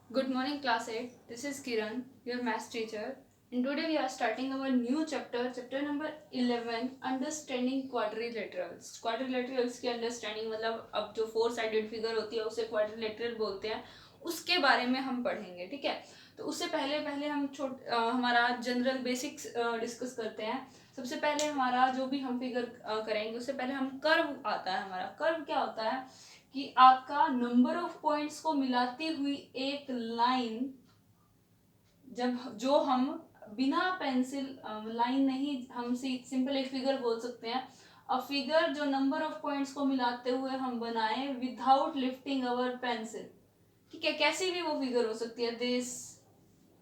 Good morning, class 8. This is Kiran, your math teacher. And today we are starting our new chapter, chapter number 11, Understanding Quadrilaterals. Quadrilaterals की understanding मतलब अब जो four sided figure होती है उसे quadrilateral बोलते हैं, उसके बारे में हम पढ़ेंगे. ठीक है, तो उससे पहले पहले हम हमारा जनरल बेसिक्स डिस्कस करते हैं. सबसे पहले हमारा जो भी हम फिगर करेंगे उससे पहले हम कर्व आता है. हमारा कर्व क्या होता है कि आपका नंबर ऑफ पॉइंट्स को मिलाती हुई एक लाइन, जब जो हम बिना पेंसिल लाइन नहीं, हम सिंपल एक फिगर बोल सकते हैं. अ फिगर जो नंबर ऑफ पॉइंट्स को मिलाते हुए हम बनाए विदाउट लिफ्टिंग अवर पेंसिल. ठीक है, कैसी भी वो फिगर हो सकती है, दिस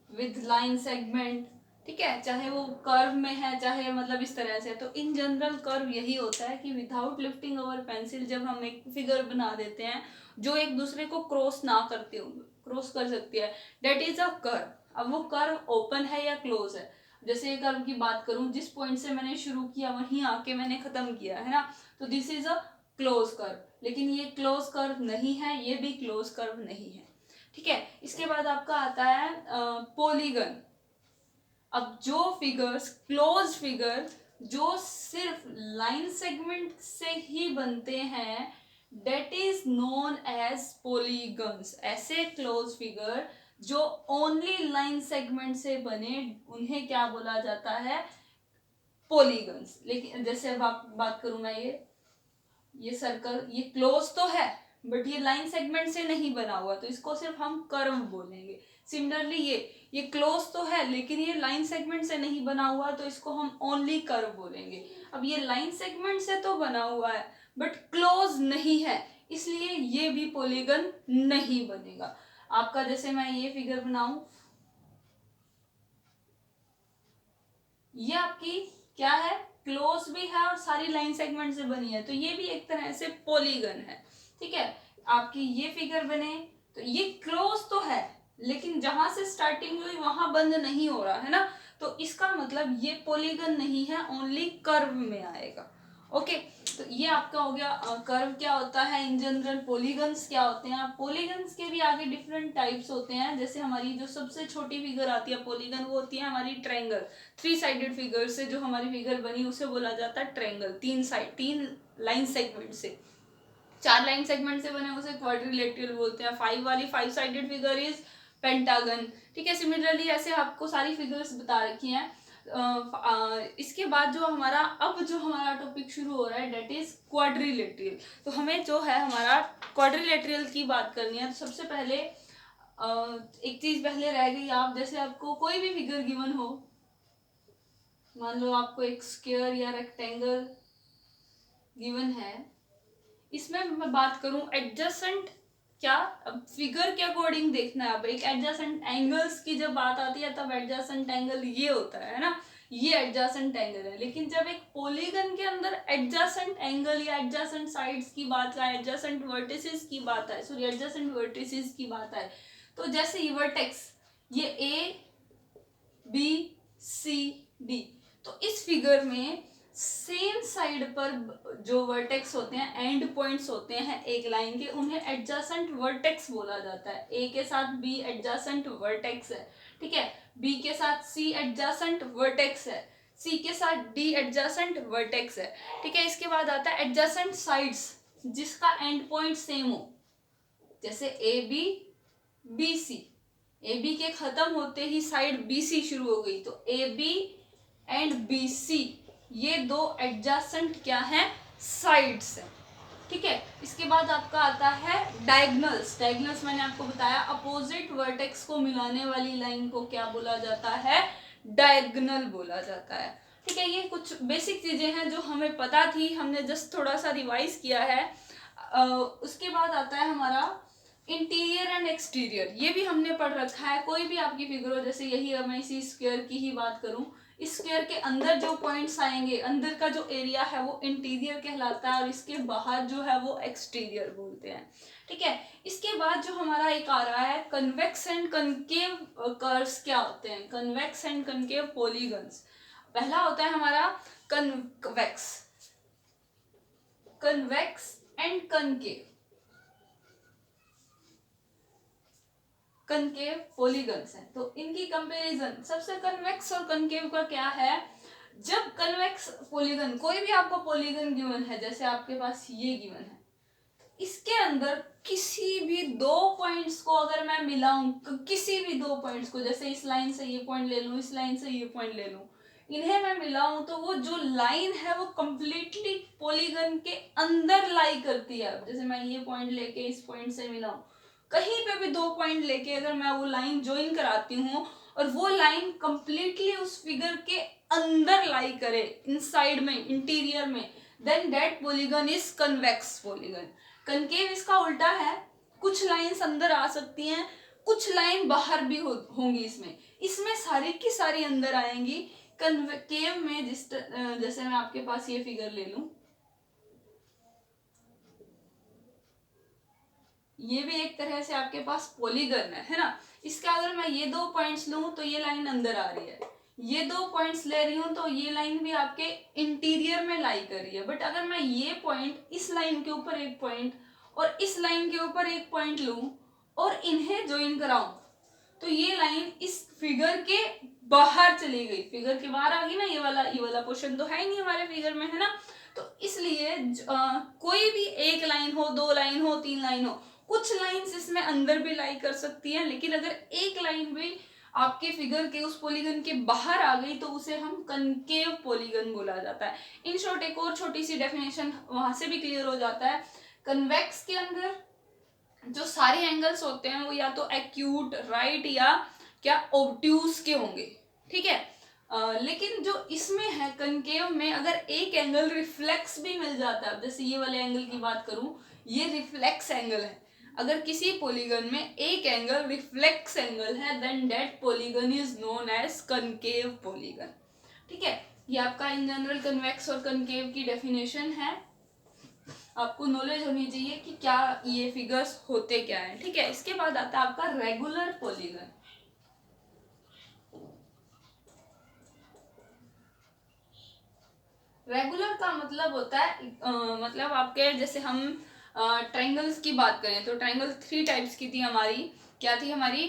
विद लाइन सेगमेंट. ठीक है, चाहे वो कर्व में है चाहे मतलब इस तरह से. तो इन जनरल कर्व यही होता है कि विदाउट लिफ्टिंग अवर पेंसिल जब हम एक फिगर बना देते हैं जो एक दूसरे को क्रॉस ना करते हो, क्रॉस कर सकती है, डेट इज अ कर्व. अब वो कर्व ओपन है या क्लोज है. जैसे ये कर्व की बात करूं, जिस पॉइंट से मैंने शुरू किया वहीं आके मैंने खत्म किया है ना, तो this is a close curve. लेकिन ये क्लोज कर्व नहीं है, ये भी क्लोज कर्व नहीं है. ठीक है, इसके बाद आपका आता है पॉलीगन. अब जो फिगर्स क्लोज फिगर जो सिर्फ लाइन सेगमेंट से ही बनते हैं, that is known as polygons. ऐसे क्लोज फिगर जो ओनली लाइन सेगमेंट से बने उन्हें क्या बोला जाता है, पॉलीगन्स. लेकिन जैसे अब आप बात करूं मैं, ये सर्कल ये क्लोज तो है बट ये लाइन सेगमेंट से नहीं बना हुआ, तो इसको सिर्फ हम कर्व बोलेंगे. सिमिलरली ये क्लोज तो है लेकिन ये लाइन सेगमेंट से नहीं बना हुआ, तो इसको हम ओनली कर्व बोलेंगे. अब ये लाइन सेगमेंट से तो बना हुआ है बट क्लोज नहीं है, इसलिए ये भी पॉलीगन नहीं बनेगा. आपका जैसे मैं ये फिगर बनाऊं, ये आपकी क्या है, क्लोज भी है और सारी लाइन सेगमेंट से बनी है, तो ये भी एक तरह से पॉलीगन है. ठीक है, आपकी ये फिगर बने तो ये क्लोज तो है लेकिन जहां से स्टार्टिंग हुई वहां बंद नहीं हो रहा है ना, तो इसका मतलब ये पॉलीगन नहीं है, ओनली कर्व में आएगा. ओके, तो ये आपका हो गया कर्व क्या होता है इन जनरल. पॉलीगन्स क्या होते हैं, पॉलीगन्स के भी आगे डिफरेंट टाइप्स होते हैं. जैसे हमारी जो सबसे छोटी फिगर आती है पॉलीगन, वो होती है हमारी ट्रायंगल. थ्री साइडेड फिगर से जो हमारी फिगर बनी उसे बोला जाता है ट्रायंगल. तीन लाइन सेगमेंट से, चार लाइन सेगमेंट से बने उसे क्वाड्रिलेटरल बोलते हैं. फाइव वाली five sided figure is pentagon. ठीक है, सिमिलरली ऐसे आपको सारी फिगर्स बता रखी हैं. इसके बाद जो हमारा अब जो हमारा टॉपिक शुरू हो रहा है डेट इज क्वाड्रिलेटरल. तो हमें जो है हमारा क्वाड्रिलेटरल की बात करनी है. तो सबसे पहले एक चीज पहले रह गई. आप जैसे आपको कोई भी फिगर गिवन हो, मान लो आपको एक स्क्वायर या रेक्टेंगल गिवन है, इसमें मैं बात करूं एडजसेंट, क्या अब फिगर के अकॉर्डिंग देखना है. अब एक एडजसेंट एंगल्स की जब बात आती है तब एडजसेंट एंगल ये होता है ना, ये एडजसेंट एंगल है. लेकिन जब एक पॉलीगन के अंदर एडजसेंट एंगल या एडजसेंट साइड्स की बात आए, एडजसेंट वर्टिसेस की बात आए, सॉरी एडजसेंट वर्टिसेस की बात आए, तो जैसे ये वर्टेक्स, ये ए बी सी डी, तो इस फिगर में सेम साइड पर जो वर्टेक्स होते हैं, एंड पॉइंट्स होते हैं एक लाइन के, उन्हें एडजेसेंट वर्टेक्स बोला जाता है. ए के साथ बी एडजेसेंट वर्टेक्स है. ठीक है, बी के साथ सी एडजेसेंट वर्टेक्स है, सी के साथ डी एडजेसेंट वर्टेक्स है. ठीक है, इसके बाद आता है एडजेसेंट साइड्स जिसका एंड पॉइंट सेम हो. जैसे A B B C, A B के खत्म होते ही साइड बी सी शुरू हो गई, तो A B and B C ये दो एडजेसेंट क्या है, साइड्स है. ठीक है, इसके बाद आपका आता है डायगनल्स. डायगनल्स मैंने आपको बताया अपोजिट वर्टेक्स को मिलाने वाली लाइन को क्या बोला जाता है, डायगनल बोला जाता है. ठीक है, ये कुछ बेसिक चीजें हैं जो हमें पता थी, हमने जस्ट थोड़ा सा रिवाइज किया है. उसके बाद आता है हमारा इंटीरियर एंड एक्सटीरियर. ये भी हमने पढ़ रखा है. कोई भी आपकी फिगर हो, जैसे यही मैं इसी स्क्वायर की ही बात करूं, इस स्क्वायर के अंदर जो पॉइंट्स आएंगे, अंदर का जो एरिया है वो इंटीरियर कहलाता है और इसके बाहर जो है वो एक्सटीरियर बोलते हैं. ठीक है, इसके बाद जो हमारा एक आ रहा है कन्वेक्स एंड कनकेव कर्व्स. क्या होते हैं कन्वेक्स एंड कनकेव पॉलीगन्स. पहला होता है हमारा convex, convex and concave. Concave polygons हैं। तो इनकी कंपैरिजन सबसे कन्वेक्स और कनकेव का क्या है, जब कन्वेक्स पॉलीगन, कोई भी आपको पॉलीगन गिवन है, जैसे आपके पास ये गिवन है, इसके अंदर किसी भी दो पॉइंट्स को अगर मैं मिलाऊं, किसी भी दो पॉइंट्स को, जैसे इस लाइन से ये पॉइंट ले लूं, इस लाइन से ये पॉइंट ले लूं, इन्हें मैं मिलाऊं तो वो जो लाइन है वो कंप्लीटली पॉलीगन के अंदर लाई करती है। जैसे मैं ये पॉइंट लेके इस पॉइंट से मिलाऊं, कहीं पे भी दो पॉइंट लेके अगर मैं वो लाइन ज्वाइन कराती हूँ और वो लाइन कंप्लीटली उस फिगर के अंदर लाई करे, इनसाइड में, इंटीरियर में, then that polygon is convex polygon. Concave इसका उल्टा है, कुछ लाइंस अंदर आ सकती हैं, कुछ लाइन बाहर भी होंगी, इसमें सारी की सारी अंदर आएंगी। कनकेव में जैसे मैं आपके पास ये फिगर ले लूं, ये भी एक तरह से आपके पास पॉलीगन है ना। इसका अगर मैं ये दो पॉइंट्स लूं तो ये लाइन अंदर आ रही है, ये दो पॉइंट्स ले रही हूं तो ये लाइन भी आपके इंटीरियर में लाई कर रही है। बट अगर मैं ये पॉइंट, इस लाइन के ऊपर एक पॉइंट और इस लाइन के ऊपर एक पॉइंट लूं और इन्हें ज्वाइन कराऊं, तो ये लाइन इस फिगर के बाहर चली गई, फिगर के बाहर आ गई ना। ये वाला पोर्शन तो है ही नहीं हमारे फिगर में, है ना। तो इसलिए कोई भी एक लाइन हो, दो लाइन हो, तीन लाइन हो, कुछ लाइंस इसमें अंदर भी लाई कर सकती हैं, लेकिन अगर एक लाइन भी आपके फिगर के उस पॉलीगन के बाहर आ गई तो उसे हम कनकेव पॉलीगन बोला जाता है। इन शॉर्ट एक और छोटी सी डेफिनेशन वहां से भी क्लियर हो जाता है, कन्वेक्स के अंदर जो सारे एंगल्स होते हैं वो या तो एक्यूट, राइट या क्या ऑब्ट्यूज के होंगे, ठीक है। लेकिन जो इसमें है कनकेव में, अगर एक एंगल रिफ्लेक्स भी मिल जाता है, जैसे ये वाले एंगल की बात करूं, ये रिफ्लेक्स एंगल है, अगर किसी पॉलीगन में एक एंगल रिफ्लेक्स एंगल है, then that polygon is known as concave polygon, ठीक है। ये आपका इन जनरल कन्वेक्स और कनकेव की डेफिनेशन है, आपको नॉलेज होनी चाहिए कि क्या ये फिगर्स होते क्या है, ठीक है। इसके बाद आता है आपका रेगुलर पॉलीगन। रेगुलर का मतलब होता है मतलब आपके, जैसे हम ट्रायंगल्स की बात करें तो ट्रायंगल थ्री टाइप्स की थी हमारी, क्या थी हमारी,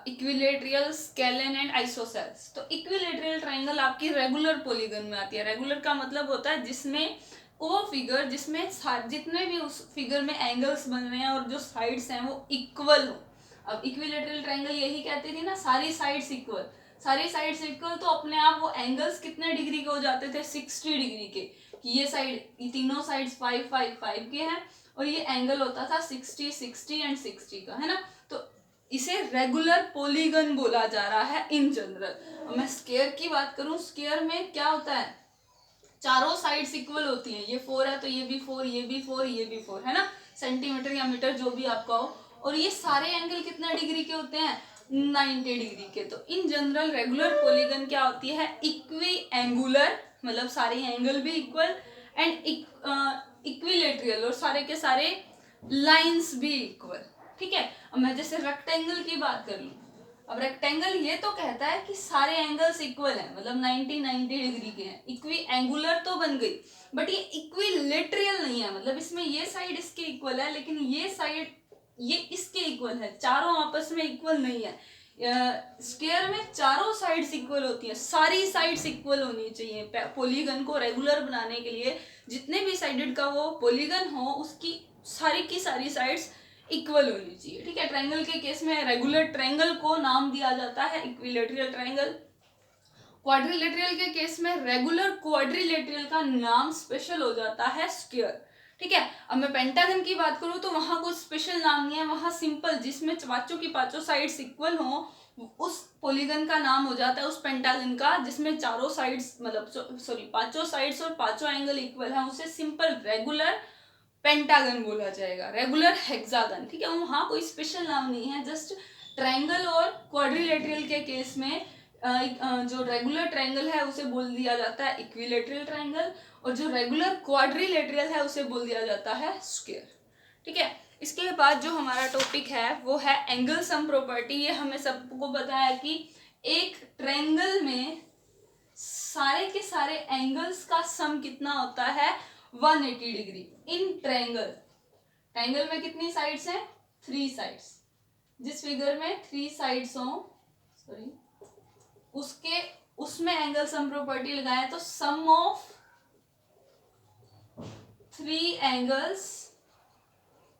इक्विलेटरल, स्केलन एंड आइसोसेल्स। तो इक्विलेटरल ट्रायंगल आपकी रेगुलर पॉलीगन में आती है। रेगुलर का मतलब होता है जिसमें वो फिगर, जिसमें जितने भी उस फिगर में एंगल्स बन रहे हैं और जो साइड्स हैं वो इक्वल हो। अब इक्विलेटरल ट्रायंगल यही कहते थे ना, सारी साइड्स इक्वल, सारी साइड्स इक्वल, तो अपने आप वो एंगल्स कितने डिग्री के हो जाते थे, 60 डिग्री के। ये साइड, ये तीनों साइड्स 5 5 5 के हैं और ये एंगल होता था 60 60 एंड 60 का, है ना। तो इसे रेगुलर पॉलीगन बोला जा रहा है इन जनरल। मैं स्क्वायर की बात करूं, स्क्वायर में क्या होता है, चारों साइड्स इक्वल होती हैं, ये 4 है तो ये भी 4, ये भी 4, ये भी 4, है ना, सेंटीमीटर या मीटर जो भी आपका हो। और ये सारे एंगल कितना डिग्री के होते हैं, 90 डिग्री के। तो इन जनरल रेगुलर पॉलीगन क्या होती है, इक्वी एंगुलर, मतलब सारे एंगल भी इक्वल, एंड इक्विलेटरल, और सारे के सारे लाइंस भी इक्वल, ठीक है। अब मैं जैसे रेक्टेंगल की बात कर लूं, अब रेक्टेंगल ये तो कहता है कि सारे एंगल्स इक्वल हैं, मतलब 90 डिग्री के हैं, इक्वी एंगुलर तो बन गई, बट ये इक्विलेटरल नहीं है, मतलब इसमें ये साइड इसके इक्वल है लेकिन ये साइड ये इसके इक्वल है, चारों आपस में इक्वल नहीं है। स्क्वायर में चारों साइड्स इक्वल होती है, सारी साइड्स इक्वल होनी चाहिए। पॉलीगन को रेगुलर बनाने के लिए जितने भी साइडेड का वो पॉलीगन हो, उसकी सारी की सारी साइड्स इक्वल होनी चाहिए, ठीक है। ट्रायंगल के केस में रेगुलर ट्रायंगल को नाम दिया जाता है इक्विलेटरल ट्रायंगल। क्वाड्रिलेटरल के केस में रेगुलर क्वाड्रिलेटरल का नाम स्पेशल हो जाता है स्क्वायर, ठीक है। अब मैं पेंटागन की बात करूं तो वहां कुछ स्पेशल नाम नहीं है, वहां सिंपल, जिसमें पांचों की पांचों साइड्स इक्वल हो, उस पॉलीगन का नाम हो जाता है, उस पेंटागन का जिसमें चारों साइड्स, मतलब सॉरी पांचों साइड्स और पांचों एंगल इक्वल है, उसे सिंपल रेगुलर पेंटागन बोला जाएगा, रेगुलर हेक्सागन, ठीक है। वहां कोई स्पेशल नाम नहीं है, जस्ट ट्रायंगल और क्वाड्रिलेटरल के केस में जो रेगुलर ट्रायंगल है उसे बोल दिया जाता है इक्विलेटरल ट्रायंगल, और जो रेगुलर क्वाड्रिलेटरल है उसे बोल दिया जाता है स्क्वायर, ठीक है। इसके बाद जो हमारा टॉपिक है वो है एंगल सम प्रॉपर्टी। ये हमें सबको पता है कि एक ट्रायंगल में सारे के सारे एंगल्स का सम कितना होता है, 180 डिग्री। इन ट्रायंगल, ट्रायंगल में कितनी साइड्स हैं, 3 साइड्स, जिस फिगर में 3 साइड्स हो, सॉरी, उसमें एंगल सम प्रॉपर्टी लगाए तो sum of 3 angles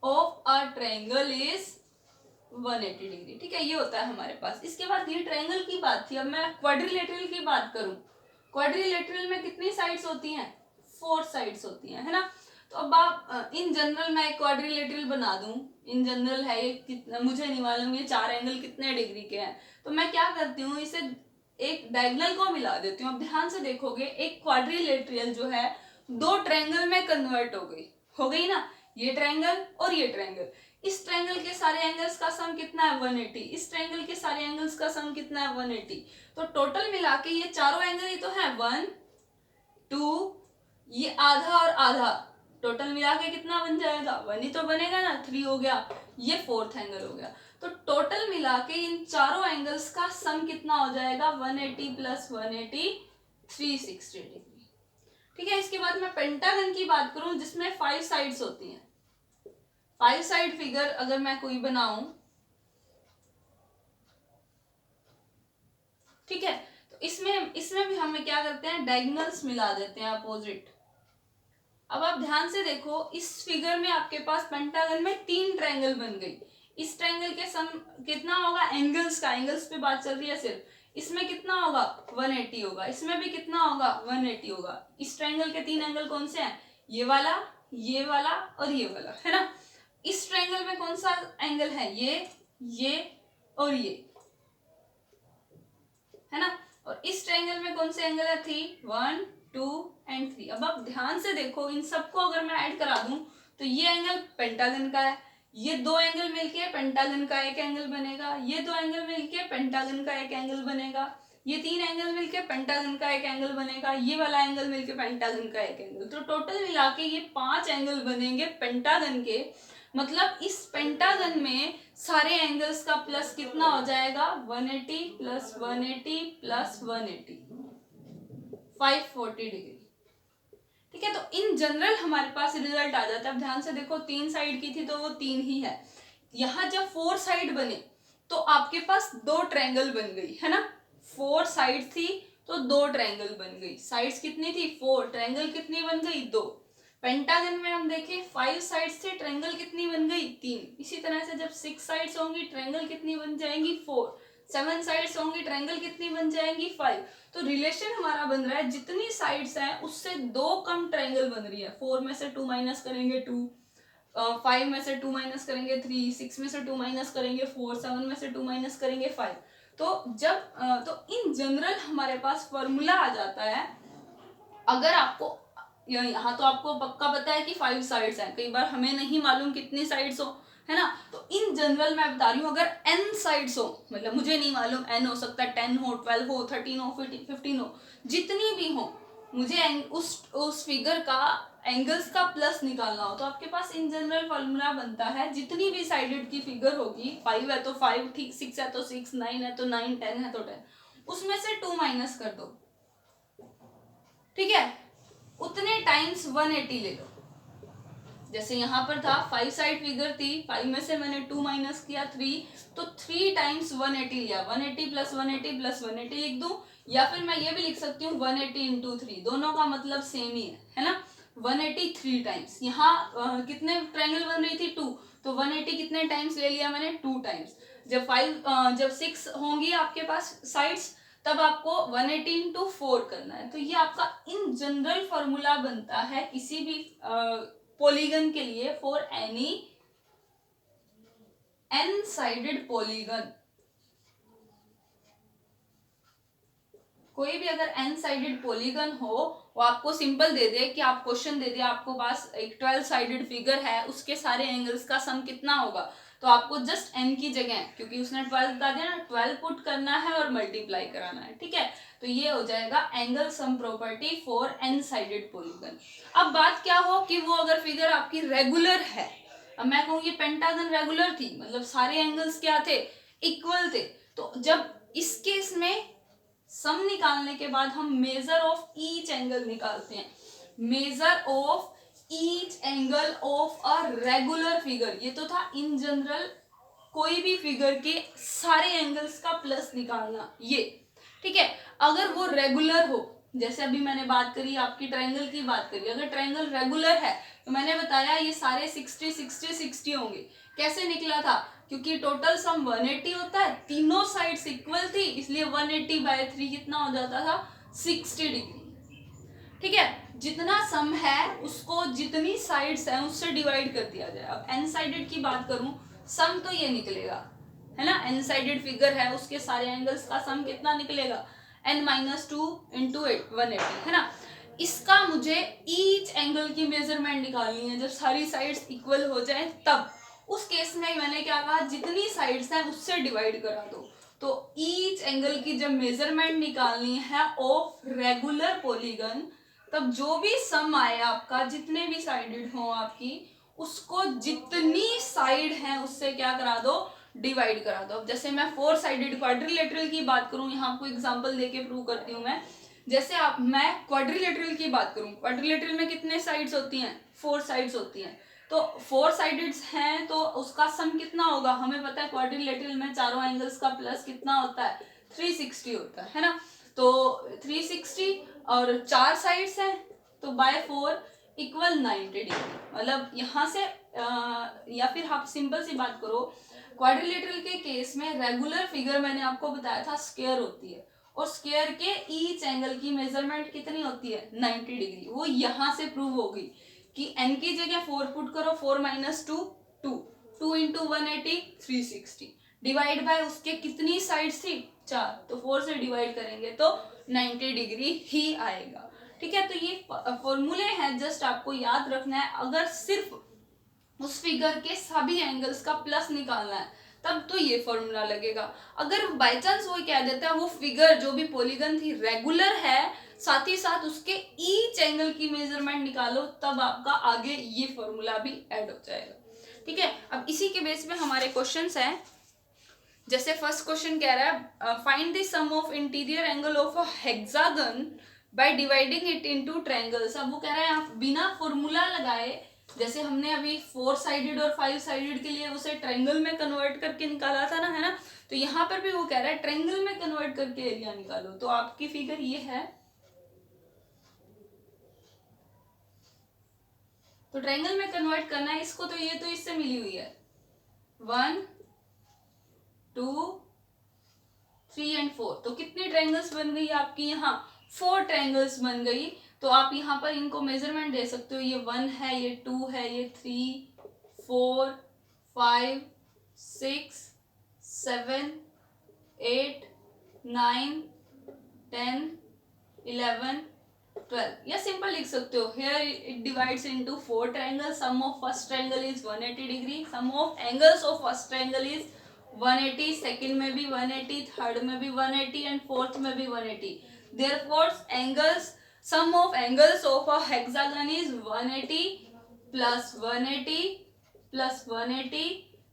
of a triangle is 180 degree. ठीक है, ये होता है हमारे पास। इसके बाद ये ट्रायंगल की बात थी, अब मैं क्वाड्रिलेटरल की बात करूं। क्वाड्रिलेटरल में कितनी साइड्स होती हैं? 4 साइड्स होती हैं, है ना। तो अब आप इन जनरल मैं एक क्वाड्रिलेटरल बना दूं, इन जनरल है ये कितना मुझे नहीं मालूम, ये 4 एंगल कितने डिग्री के हैं, तो मैं क्या करती हूँ, इसे एक डायगोनल को मिला देती हूँ। अब ध्यान से देखोगे, एक क्वाड्रिलेटरल जो है 2 ट्रायंगल में कन्वर्ट हो गई ना, ये ट्रायंगल और ये ट्रायंगल। इस ट्रायंगल के सारे एंगल्स का सम कितना है? 180। इस ट्रायंगल के सारे एंगल्स का सम कितना है? 180। तो टोटल मिला के ये चारों एंगल ही तो है 1 2, ये आधा और आधा, टोटल मिला के कितना बन जाएगा? 1 ही तो बनेगा ना, 3 हो गया, ये 4th एंगल हो गया। तो टोटल मिला के इन चारों एंगल्स का सम कितना हो जाएगा? 180 प्लस 180 360 डिग्री। ठीक है, इसके बाद मैं पेंटागन की बात करूं जिसमें 5 साइड्स होती हैं। 5 साइड फिगर अगर मैं कोई बनाऊं, ठीक है, तो इसमें भी हम क्या करते हैं? डायगोनल्स मिला देते हैं, अपोजिट। अब आप ध्यान से देखो, इस फिगर में आपके पास पेंटागन में 3 ट्रायंगल बन गई। इस ट्रायंगल के सम कितना होगा? एंगल्स का, एंगल्स पे बात चल रही है सिर्फ, इसमें कितना होगा? 180 होगा, इसमें भी कितना होगा? 180 होगा। इस ट्रायंगल के 3 एंगल कौन से हैं? ये वाला और ये वाला, है ना। इस ट्रायंगल में कौन सा एंगल है? ये और ये, है ना। और इस ट्रायंगल में कौन से एंगल है? 3 1 2 एंड 3। अब आप ध्यान से देखो, इन सबको अगर मैं ऐड करा दूं तो ये एंगल पेंटागन का है, ये 2 एंगल मिलके पेंटागन का एक एंगल बनेगा, ये 2 एंगल मिलके पेंटागन का एक एंगल बनेगा, ये 3 एंगल मिलके पेंटागन का एक एंगल बनेगा, ये वाला एंगल मिलके पेंटागन का एक एंगल। तो टोटल मिला के ये 5 एंगल बनेंगे पेंटागन के। मतलब इस पेंटागन में सारे एंगल्स का प्लस कितना हो जाएगा? 180 प्लस 180 प्लस 180, 540 डिग्री। ठीक है, तो इन जनरल हमारे पास रिजल्ट आ जाता है। अब ध्यान से देखो, 3 साइड की थी तो वो 3 ही है। यहां जब 4 साइड बने तो आपके पास 2 ट्रायंगल बन गई, है ना। 4 साइड थी तो 2 ट्रायंगल बन गई। साइड्स कितनी थी? 4, ट्रायंगल कितनी बन गई? 2। पेंटागन में हम देखें 5 साइड्स थे, ट्रायंगल कितनी बन गई? 3। इसी तरह से जब 6 साइड्स होंगी, ट्रायंगल कितनी बन जाएंगी? 4। 7 साइड्स होंगी, ट्रायंगल कितनी बन जाएंगी? 5। तो रिलेशन हमारा बन रहा है, जितनी साइड्स हैं उससे 2 कम ट्रायंगल बन रही है। 4 में से 2 माइनस करेंगे 2, 5 में से 2 माइनस करेंगे 3, 6 में से 2 माइनस करेंगे 4, 7 में से 2 माइनस करेंगे 5। तो जब तो इन जनरल हमारे पास फॉर्मूला आ जाता है। अगर आपको यहाँ तो आपको पक्का पता है कि 5 साइड्स हैं, कई बार हमें नहीं मालूम कितनी साइड्स हो, है ना। तो इन जनरल मैं बता रही हूँ, अगर n साइड्स हो, मतलब मुझे नहीं मालूम, n हो सकता है 10 हो, 12 हो, 13 हो, 15 हो, जितनी भी हो, मुझे उस फिगर का एंगल्स का प्लस निकालना हो, तो आपके पास इन जनरल फॉर्मूला बनता है। जितनी भी साइडेड की फिगर होगी, 5 है तो 5, ठीक, 6 है तो 6, 9 है तो 9, 10 है तो 10, उसमें से 2 माइनस कर दो, ठीक है, उतने टाइम्स 180 ले लो। जैसे यहाँ पर था 5 साइड फिगर थी, 5 में से मैंने 2 माइनस किया 3, तो 3 टाइम्स 180 लिया, 180 प्लस 180 प्लस 180 लिख दूं, या फिर मैं ये भी लिख सकती हूँ 180 इंटू 3, दोनों का मतलब सेम ही है ना। 180 3 टाइम्स। यहाँ कितने ट्रायंगल बन रही थी? 2, तो 180 कितने टाइम्स ले लिया मैंने? 2 टाइम्स। जब 6 होंगी आपके पास साइड्स, तब आपको 180 इंटू 4 करना है। तो ये आपका इन जनरल फॉर्मूला बनता है किसी भी पॉलीगन के लिए, for any n sided polygon. कोई भी अगर n साइडेड पॉलीगन हो, वो आपको सिंपल दे दे कि आप क्वेश्चन दे दे, आपको पास एक 12 साइडेड फिगर है, उसके सारे एंगल्स का सम कितना होगा, तो आपको जस्ट n की जगह, क्योंकि उसने 12 बता दिया ना, 12 पुट करना है और मल्टीप्लाई कराना है, ठीक है। तो ये हो जाएगा angle sum property for n sided polygon. अब बात क्या हो कि वो अगर फिगर आपकी रेगुलर है, अब मैं कहूँ ये पेंटागन रेगुलर थी, मतलब सारे एंगल्स क्या थे? इक्वल थे। तो जब इस केस में सम निकालने के बाद हम मेजर ऑफ ईच एंगल निकालते हैं। Measure of each angle of a regular figure, ये तो था इन जनरल कोई भी फिगर के सारे एंगल्स का प्लस निकालना, ये ठीक है। अगर वो रेगुलर हो, जैसे अभी मैंने बात करी आपकी ट्रायंगल की बात करी, अगर ट्रायंगल रेगुलर है तो मैंने बताया ये सारे 60 60 60 होंगे। कैसे निकला था? क्योंकि टोटल सम 180 होता है, तीनों साइड्स इक्वल थी, इसलिए 180/3 कितना हो जाता था? 60 डिग्री। ठीक है, जितना सम है उसको जितनी साइड्स हैं उससे डिवाइड कर दिया जाए। अब एन साइडेड की बात करूं, सम तो ये निकलेगा, है ना, एन साइडेड फिगर है, उसके सारे एंगल्स का सम कितना निकलेगा? n-2 इंटू 180, है ना। इसका मुझे ईच एंगल की मेजरमेंट निकालनी है जब सारी साइड्स इक्वल हो जाए तब। उस केस में मैंने क्या कहा, जितनी साइड्स हैं उससे डिवाइड करा दो। तो ईच एंगल की जब मेजरमेंट निकालनी है ऑफ रेगुलर पॉलीगन, तब जो भी सम आए आपका, जितने भी साइडेड हो आपकी, उसको जितनी साइड है उससे क्या करा दो? डिवाइड करा दो। अब जैसे मैं 4 साइडेड क्वाड्रिलेटरल की बात करूं, यहाँ आपको एग्जांपल देके प्रूव करती हूँ मैं। जैसे मैं क्वाड्रिलेटरल की बात करूं, क्वाड्रिलेटरल में कितने साइड्स होती हैं? 4 साइड्स होती हैं। तो 4 साइडेड हैं तो उसका सम कितना होगा? हमें पता है क्वाड्रिलेटरल में चारों एंगल्स का प्लस कितना होता है? 360 होता है ना। तो 360 और 4 साइड्स हैं तो बाय 4 इक्वल 90 डिग्री। मतलब यहाँ से या फिर आप सिंपल सी बात करो, क्वाड्रिलेटरल के केस में रेगुलर फिगर मैंने आपको बताया था स्क्वायर होती है, और स्क्वायर के ईच एंगल की मेजरमेंट कितनी होती है? 90 डिग्री। वो यहाँ से प्रूव होगी कि n की जगह 4 पुट करो, 4 - 2 2, 2 इंटू 180 360, डिवाइड बाय उसके कितनी साइड्स थी? 4, तो 4 से डिवाइड करेंगे तो 90 डिग्री ही आएगा। ठीक है, तो ये फॉर्मूले हैं, जस्ट आपको याद रखना है। अगर सिर्फ उस फिगर के सभी एंगल्स का प्लस निकालना है तब तो ये फॉर्मूला लगेगा। अगर बाय चांस वो कह देता है वो फिगर जो भी पॉलीगन थी रेगुलर है, साथ ही साथ उसके ईच एंगल की मेजरमेंट निकालो, तब आपका आगे ये फॉर्मूला भी ऐड हो जाएगा। ठीक है, अब इसी के बेस पे हमारे क्वेश्चंस हैं। जैसे फर्स्ट क्वेश्चन कह रहा है find the sum of interior angle of a hexagon by dividing it into triangles. अब वो कह रहा है आप बिना फॉर्मूला लगाए, जैसे हमने अभी 4 साइडेड और 5 साइडेड के लिए उसे ट्रायंगल में कन्वर्ट करके निकाला था ना, है ना, तो यहाँ पर भी वो कह रहा है ट्रायंगल में कन्वर्ट करके एरिया निकालो। तो आपकी फिगर ये है, तो ट्रायंगल में कन्वर्ट करना है इसको, तो ये तो इससे मिली हुई है 1 2 3 एंड 4, तो कितनी ट्रायंगल्स बन गई आपकी? यहाँ 4 ट्रायंगल्स बन गई। तो आप यहाँ पर इनको मेजरमेंट दे सकते हो, ये 1 है, ये 2 है, ये 3 4 5 6 7 8 9 10 11 12, या सिंपल लिख सकते हो, here it divides into 4 triangles, sum of first triangle is 180 degree, sum of angles of first triangle is 180, second में भी 180, थर्ड में भी 180 एंड फोर्थ में भी 180। therefore angles, sum of angles of a hexagon is 180 plus 180 plus 180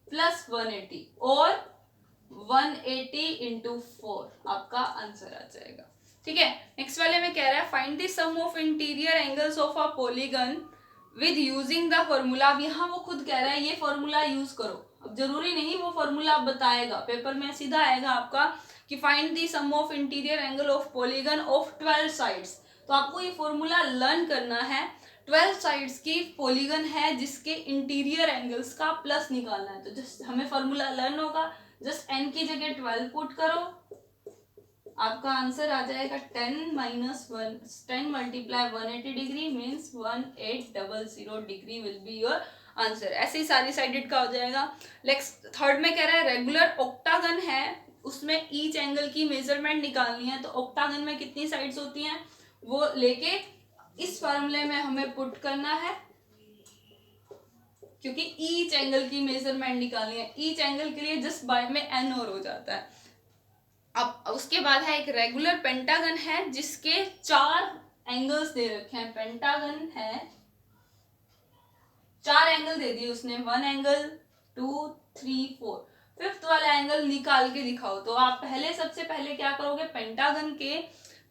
plus 180 और 180 into 4 आपका answer आ जाएगा। ठीक है, नेक्स्ट वाले में कह रहा है find the sum of interior angles of a polygon with using the formula. अब यहाँ वो खुद कह रहा है ये फॉर्मूला यूज करो। अब जरूरी नहीं वो फॉर्मूला आप बताएगा, पेपर में सीधा आएगा आपका कि find the sum of interior angle of polygon of 12 sides. तो आपको ये फॉर्मूला लर्न करना है। 12 साइड्स की पॉलीगन है जिसके इंटीरियर एंगल्स का प्लस निकालना है। तो जस्ट हमें फॉर्मूला लर्न होगा, जस्ट n की जगह 12 पुट करो, आपका आंसर आ जाएगा 10 - 10 multiply 180 degree means 1800 degree will be your answer. ऐसे ही सारी साइडेड का हो जाएगा। नेक्स्ट थर्ड में कह रहा है रेगुलर ऑक्टागन है, उसमें ईच एंगल की मेजरमेंट निकालनी है। तो ऑक्टागन में कितनी साइड्स होती हैं वो लेके इस फॉर्मूले में हमें पुट करना है, क्योंकि ईच एंगल की मेजरमेंट निकालनी है। ईच एंगल के लिए जस्ट बाय में n और हो जाता है। अब उसके बाद है एक रेगुलर पेंटागन है जिसके 4 एंगल्स दे रखे हैं। पेंटागन है, 4 एंगल दे दिए उसने, 1 एंगल 2 3 4, फिफ्थ वाला एंगल निकाल के दिखाओ। तो आप सबसे पहले क्या करोगे, पेंटागन के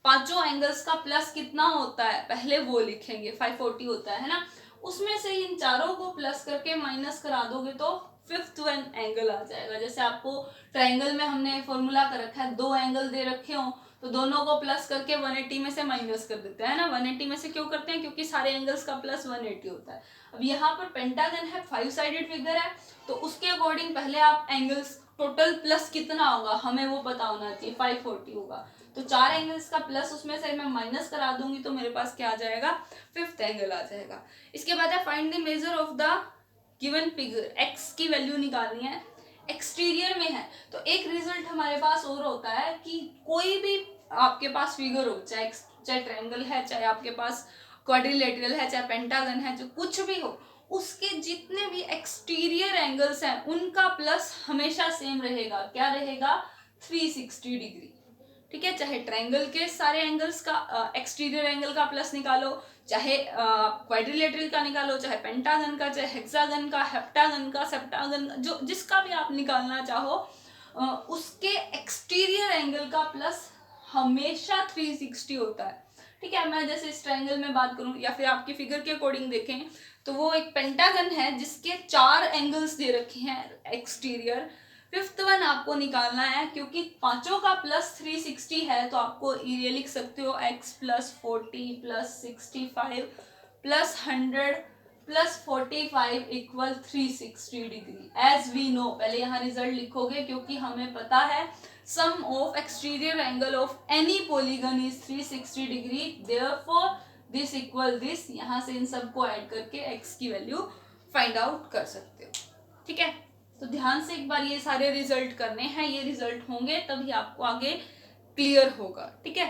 पांचों एंगल्स का प्लस कितना होता है पहले वो लिखेंगे, 540 होता है ना। उसमें से इन चारों को प्लस करके माइनस करा दोगे तो फिफ्थ वन एंगल आ जाएगा। जैसे आपको ट्राइंगल में हमने फॉर्मूला कर रखा है, दो एंगल दे रखे हो तो दोनों को प्लस करके 180 में से माइनस कर देते हैं ना। 180 में से क्यों करते हैं? क्योंकि सारे एंगल्स का प्लस 180 होता है। अब यहाँ पर पेंटागन है, 5 साइडेड फिगर है, तो उसके अकॉर्डिंग पहले आप एंगल्स टोटल प्लस कितना होगा हमें वो पता होना चाहिए, 540 होगा। तो 4 एंगल्स का प्लस उसमें से मैं माइनस करा दूंगी तो मेरे पास क्या आ जाएगा, फिफ्थ एंगल आ जाएगा। इसके बाद है find the measure of the given figure, x की वैल्यू निकालनी है, एक्सटीरियर में है। तो एक रिजल्ट हमारे पास और होता है कि कोई भी आपके पास फिगर हो, चाहे ट्रायंगल है, चाहे आपके पास क्वाड्रिलेटरल है, चाहे पेंटागन है, जो कुछ भी हो, उसके जितने भी एक्सटीरियर एंगल्स हैं उनका प्लस हमेशा सेम रहेगा। क्या रहेगा? 360 डिग्री। ठीक है, चाहे ट्रायंगल के सारे एंगल्स का एक्सटीरियर एंगल का प्लस निकालो, चाहे क्वाड्रिलेटरल का निकालो, चाहे पेंटागन का, चाहे हेक्सागन का, हेप्टागन का, सेप्टागन का, जो जिसका भी आप निकालना चाहो, उसके एक्सटीरियर एंगल का प्लस हमेशा 360 होता है। ठीक है, मैं जैसे इस ट्रायंगल में बात करूं या फिर आपकी फिगर के अकॉर्डिंग देखें तो वो एक पेंटागन है जिसके 4 एंगल्स दे रखे हैं एक्सटीरियर। फिफ्थ वन आपको निकालना है, क्योंकि पांचों का प्लस 360 है तो आपको ये लिख सकते हो x plus 40 plus 65 plus 100 plus 45 equal 360 degree. As we know, पहले यहाँ रिजल्ट लिखोगे क्योंकि हमें पता है sum of exterior angle of any polygon is 360 degree, therefore this equal this. यहाँ से इन सबको ऐड करके x की वैल्यू फाइंड आउट कर सकते हो। ठीक है, तो ध्यान से एक बार ये सारे रिजल्ट करने हैं, ये रिजल्ट होंगे तभी आपको आगे क्लियर होगा। ठीक है।